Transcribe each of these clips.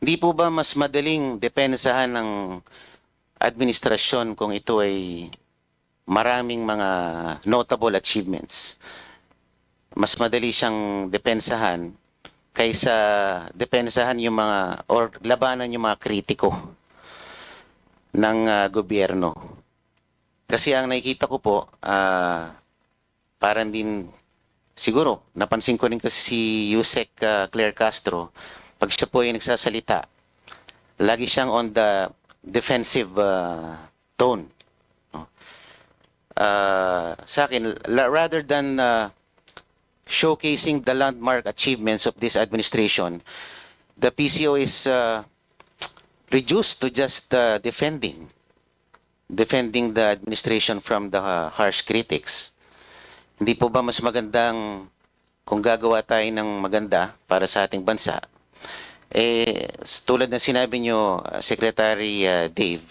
Di po ba mas madaling depensahan ng administrasyon kung ito ay maraming mga notable achievements? Mas madali siyang depensahan kaysa depensahan yung mga or labanan yung mga kritiko ng gobyerno. Kasi ang nakikita ko po, parang din siguro, napansin ko rin kasi si Yusek Claire Castro, pag siya po ay nagsasalita, lagi siyang on the defensive tone. No? Sa akin, rather than showcasing the landmark achievements of this administration, the PCO is reduced to just defending the administration from the harsh critics. Hindi po ba mas magandang kung gagawa tayo ng maganda para sa ating bansa, tulad ng sinabi nyo, Secretary Dave,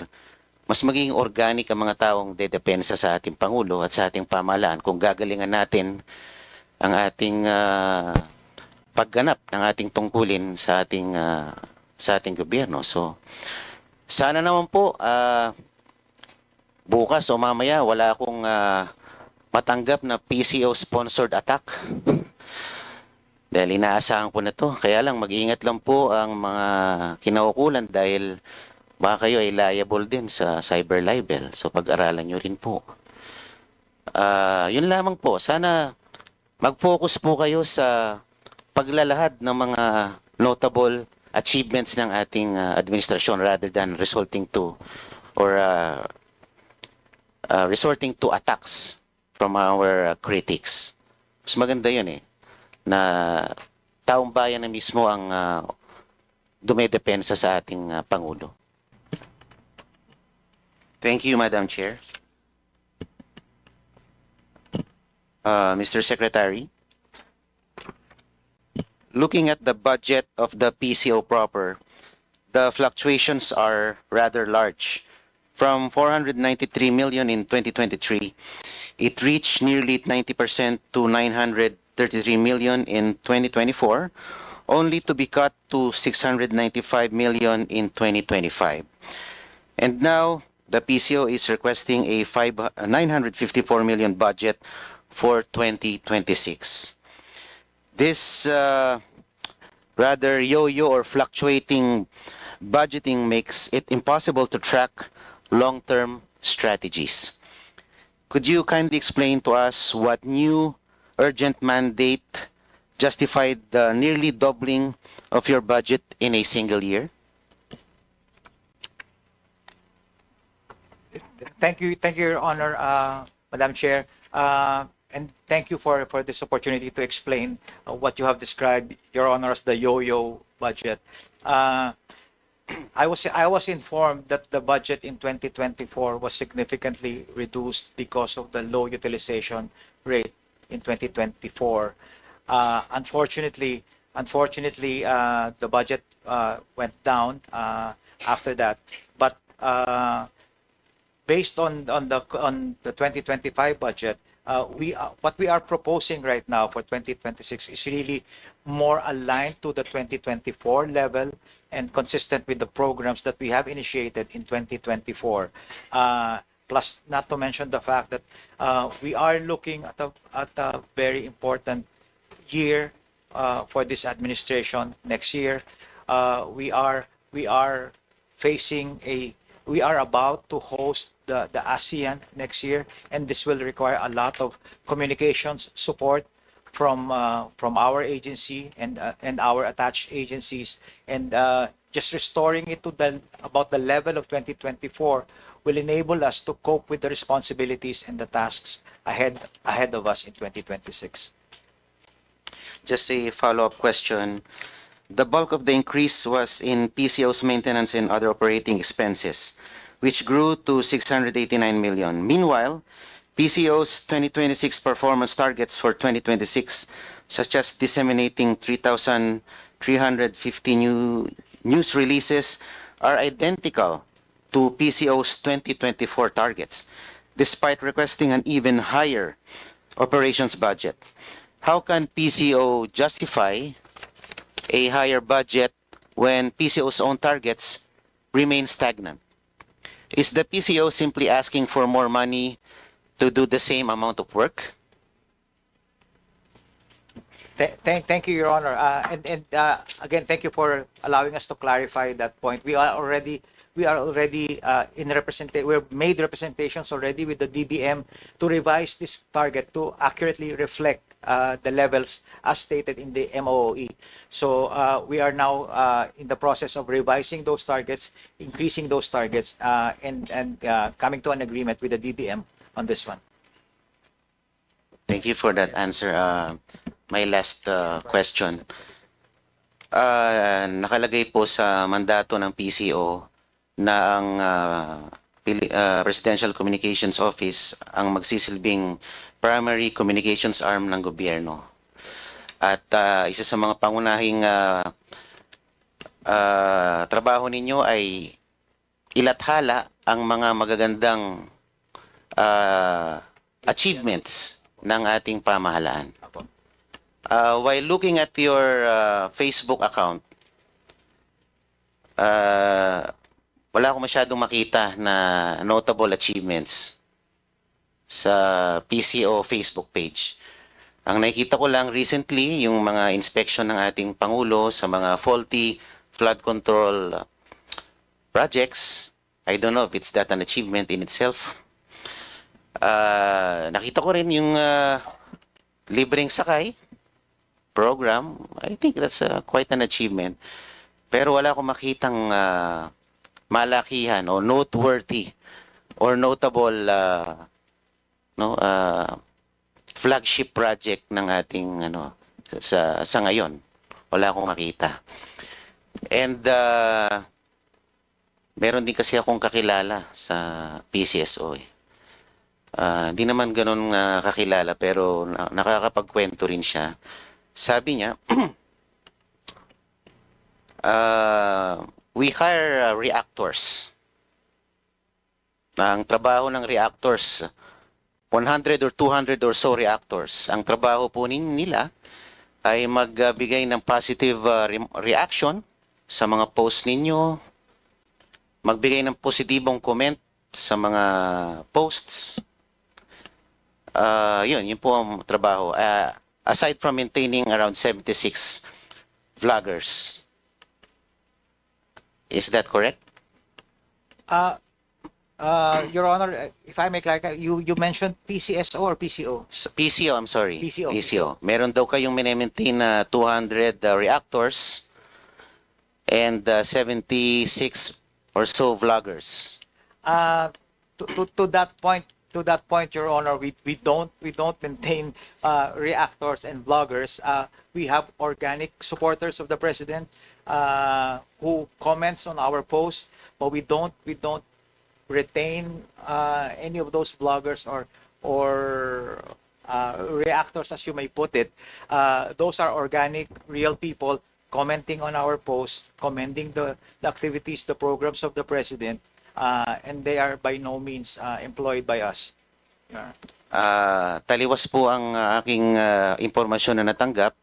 mas magiging organic ang mga taong dedepensa sa ating Pangulo at sa ating pamahalaan kung gagalingan natin ang ating pagganap ng ating tungkulin sa ating gobyerno. So, sana naman po bukas o mamaya wala akong matanggap na PCO-sponsored attack. Dahil inaasahan ko na to. Kaya lang, mag-iingat lang po ang mga kinaukulan dahil baka kayo ay liable din sa cyber libel. So pag-aralan nyo rin po. Yun lamang po. Sana mag-focus po kayo sa paglalahad ng mga notable achievements ng ating administrasyon rather than resorting to attacks from our critics. Mas maganda yun na taong bayan na mismo ang dumedepensa sa ating Pangulo. Thank you, Madam Chair. Mr. Secretary, looking at the budget of the PCO proper, the fluctuations are rather large. From 493 million in 2023, it reached nearly 90% to 933 million in 2024, only to be cut to 695 million in 2025. And now, the PCO is requesting a 954 million budget for 2026. This rather yo-yo or fluctuating budgeting makes it impossible to track long-term strategies. Could you kindly explain to us what new urgent mandate justified the nearly doubling of your budget in a single year? Thank you, Your Honor, Madam Chair, and thank you for this opportunity to explain what you have described, Your Honor, as the yo-yo budget. I was informed that the budget in 2024 was significantly reduced because of the low utilization rate in 2024. Unfortunately, the budget went down after that. But based on the 2025 budget, what we are proposing right now for 2026 is really more aligned to the 2024 level and consistent with the programs that we have initiated in 2024. Plus, not to mention the fact that we are looking at a very important year for this administration next year. We are about to host the ASEAN next year, and this will require a lot of communications support from our agency and our attached agencies, and just restoring it to about the level of 2024 will enable us to cope with the responsibilities and the tasks ahead of us in 2026. Just a follow-up question. The bulk of the increase was in PCO's maintenance and other operating expenses, which grew to 689 million. Meanwhile, PCO's 2026 performance targets for 2026, such as disseminating 3,350 new news releases, are identical to PCO's 2024 targets, despite requesting an even higher operations budget. How can PCO justify a higher budget when PCO's own targets remain stagnant? Is the PCO simply asking for more money to do the same amount of work? Thank you, Your Honor. Again, thank you for allowing us to clarify that point. We are already we've made representations already with the DBM to revise this target to accurately reflect the levels as stated in the MOE. So we are now in the process of revising those targets, increasing those targets, and coming to an agreement with the DBM on this one. Thank you for that answer. My last question. Nakalagay po sa mandato ng PCO na ang Presidential Communications Office ang magsisilbing primary communications arm ng gobyerno. At isa sa mga pangunahing trabaho ninyo ay ilathala ang mga magagandang achievements ng ating pamahalaan. While looking at your Facebook account, wala akong masyadong makita na notable achievements sa PCO Facebook page. Ang nakikita ko lang recently, yung mga inspection ng ating Pangulo sa mga faulty flood control projects. I don't know if it's that an achievement in itself. Nakita ko rin yung libreng sakay program. I think that's quite an achievement. Pero wala akong makitang malakihan o noteworthy or notable flagship project ng ating sa ngayon. Wala akong makita. And meron din kasi akong kakilala sa PCSO. Hindi naman ganun kakilala pero nakakapagkwento rin siya. Sabi niya, we hire reactors. Ang trabaho ng reactors, 100 or 200 or so reactors. Ang trabaho po nila ay magbigay ng positive reaction sa mga post ninyo, magbigay ng positibong comment sa mga posts. Yun po ang trabaho. Aside from maintaining around 76 vloggers. Is that correct? Your Honor, if I may clarify, you mentioned PCSO or PCO? PCO, I'm sorry. PCO. Meron daw kayong maintain na 200 reactors and 76 or so vloggers. To that point, Your Honor, we don't maintain reactors and bloggers. We have organic supporters of the president who comments on our posts, but we don't retain any of those bloggers or reactors, as you may put it. Those are organic, real people commenting on our posts, commending the activities, the programs of the president. And they are by no means employed by us. Taliwas po ang aking impormasyon na natanggap.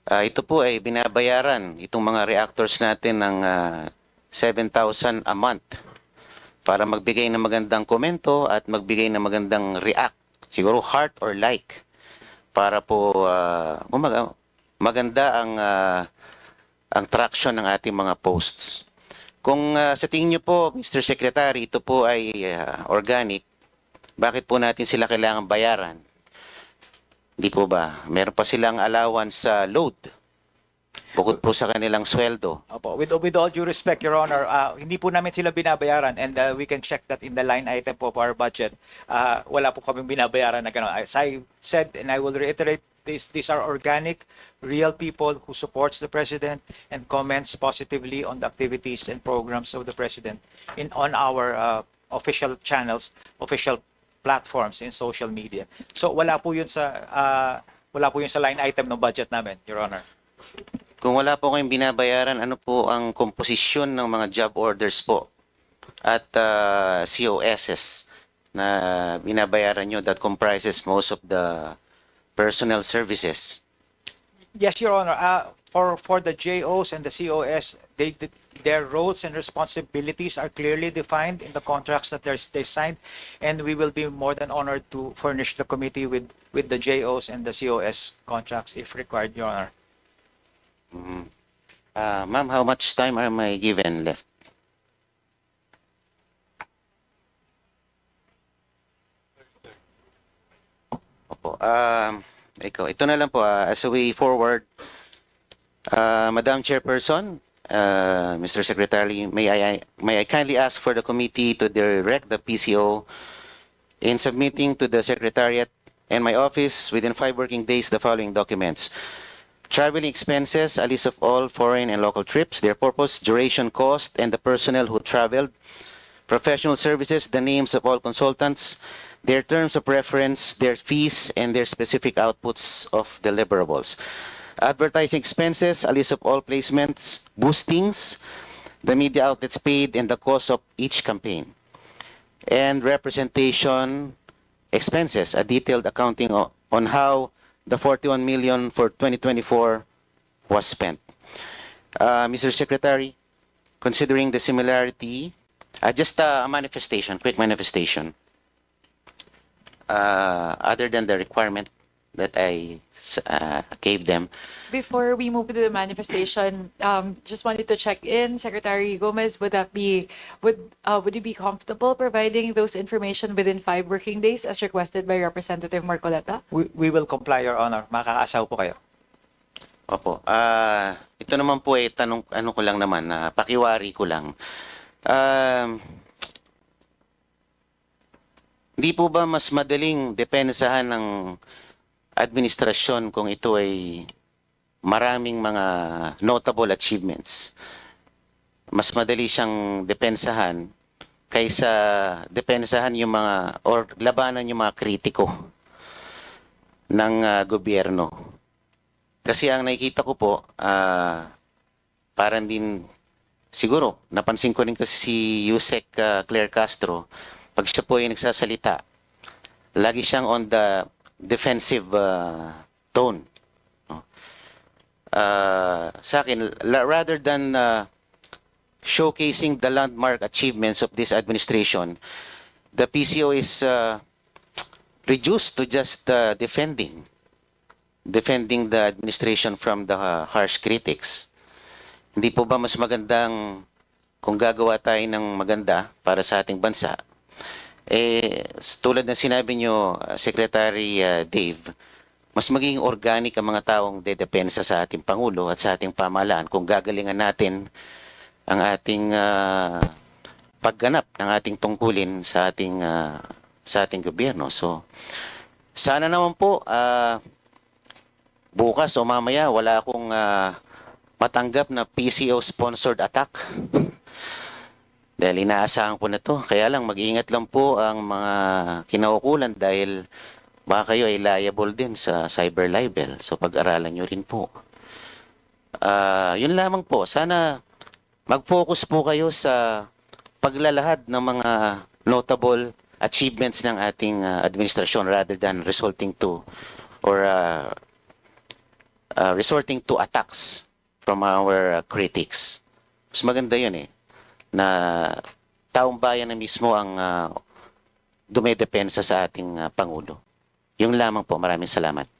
Ito po ay binabayaran itong mga reactors natin ng 7,000 a month para magbigay ng magandang komento at magbigay ng magandang react, siguro heart or like, para po maganda ang traction ng ating mga posts. Kung sa tingin niyo po, Mr. Secretary, ito po ay organic, bakit po natin sila kailangan bayaran? Hindi po ba? Meron pa silang allowance sa load, bukod po sa kanilang sweldo. Opo. With all due respect, Your Honor, hindi po namin sila binabayaran, and we can check that in the line item po of our budget. Wala po kaming binabayaran na gano'n. As I said, and I will reiterate, these are organic, real people who supports the president and comments positively on the activities and programs of the president on our official channels, official platforms in social media. So wala po yun sa line item ng budget namin, Your Honor. Kung wala po kayong binabayaran, ano po ang komposisyon ng mga job orders po at COSs na binabayaran nyo that comprises most of the personnel services? Yes, Your Honor. for the JOs and the COS, their roles and responsibilities are clearly defined in the contracts that they signed, and we will be more than honored to furnish the committee with the JOs and the COS contracts if required, Your Honor. Ma'am, how much time am I given left? Opo. Ito na lang po, as a way forward, Madam Chairperson, Mr. Secretary, may I kindly ask for the committee to direct the PCO in submitting to the Secretariat and my office within 5 working days the following documents: traveling expenses, a list of all foreign and local trips, their purpose, duration, cost, and the personnel who traveled; professional services, the names of all consultants, their terms of reference, their fees, and their specific outputs of deliverables; advertising expenses, a list of all placements, boostings, the media outlets paid, and the cost of each campaign; and representation expenses, a detailed accounting on how the 41 million for 2024 was spent. Mr. Secretary, considering the similarity, just a manifestation, quick manifestation, other than the requirement that I gave them. Before we move to the manifestation, just wanted to check in, Secretary Gomez, would you be comfortable providing those information within 5 working days as requested by Representative Marcoleta? We will comply, Your Honor. Makakaasaw po kayo. Opo. Ito naman po ay tanong, ano ko lang naman, pakiwari ko lang. Hindi po ba mas madaling depensahan ng administrasyon kung ito ay maraming mga notable achievements? Mas madali siyang depensahan kaysa depensahan yung mga or labanan yung mga kritiko ng gobyerno. Kasi ang nakikita ko po, parang din siguro napansin ko rin kasi si Yusek Claire Castro, pag siya po ay nagsasalita, lagi siyang on the defensive tone. Sa akin, rather than showcasing the landmark achievements of this administration, the PCO is reduced to just defending the administration from the harsh critics. Hindi po ba mas magandang kung gagawa tayo ng maganda para sa ating bansa? Tulad ng sinabi nyo, Secretary Dave, mas magiging organic ang mga taong dedepensa sa ating Pangulo at sa ating pamahalaan kung gagalingan natin ang ating pagganap ng ating tungkulin sa ating gobyerno. So, sana naman po bukas o mamaya wala akong matanggap na PCO-sponsored attack. Dahil inaasahan ko na to. Kaya lang, mag-iingat lang po ang mga kinaukulan dahil baka kayo ay liable din sa cyber libel. So pag-aralan nyo rin po. Yun lamang po. Sana mag-focus po kayo sa paglalahad ng mga notable achievements ng ating administrasyon rather than resulting to or resorting to attacks from our critics. Mas maganda yun na taong bayan na mismo ang dumedepensa sa ating Pangulo. Yung lamang po. Maraming salamat.